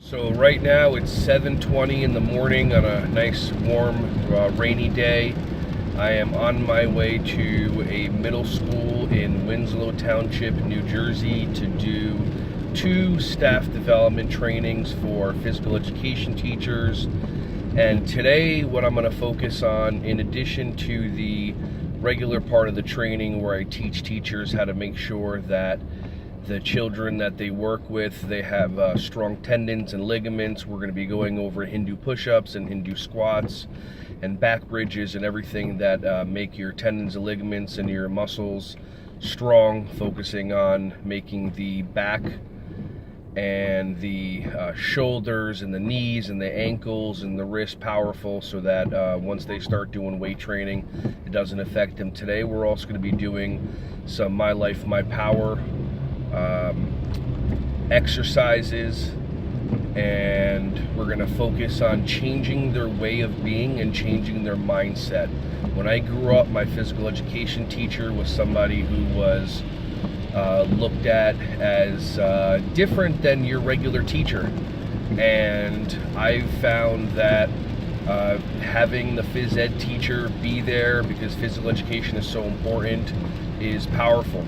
So right now it's 7:20 in the morning on a nice warm rainy day. I am on my way to a middle school in Winslow Township, New Jersey to do 2 staff development trainings for physical education teachers. And today what I'm going to focus on, in addition to the regular part of the training where I teach teachers how to make sure that the children that they work with, they have strong tendons and ligaments. We're going to be going over Hindu push-ups and Hindu squats and back bridges and everything that make your tendons and ligaments and your muscles strong, focusing on making the back and the shoulders and the knees and the ankles and the wrists powerful, so that once they start doing weight training, it doesn't affect them. Today we're also going to be doing some My Life, My Power exercises, and we're going to focus on changing their way of being and changing their mindset. When I grew up, my physical education teacher was somebody who was looked at as different than your regular teacher, and I found that having the phys ed teacher be there, because physical education is so important, is powerful.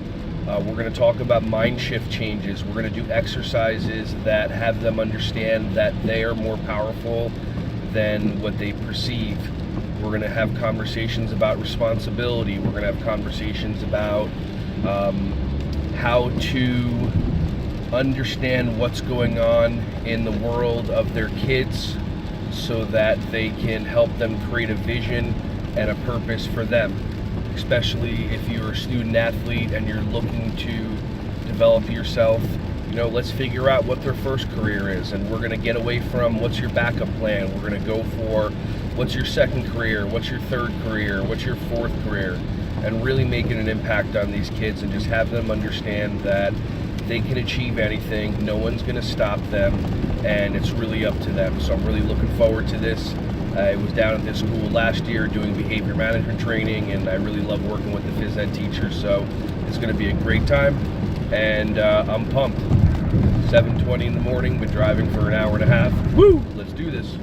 We're going to talk about mind shift changes. We're going to do exercises that have them understand that they are more powerful than what they perceive. We're going to have conversations about responsibility. We're going to have conversations about how to understand what's going on in the world of their kids so that they can help them create a vision and a purpose for them. Especially if you're a student athlete and you're looking to develop yourself, let's figure out what their first career is, and we're going to get away from what's your backup plan. We're going to go for what's your second career, what's your third career, what's your fourth career, and really making an impact on these kids and just have them understand that they can achieve anything. No one's going to stop them, and it's really up to them. So I'm really looking forward to this. I was down at this school last year doing behavior management training, and I really love working with the phys ed teachers, so it's going to be a great time, and I'm pumped. 7:20 in the morning, been driving for an hour and a half. Woo! Let's do this.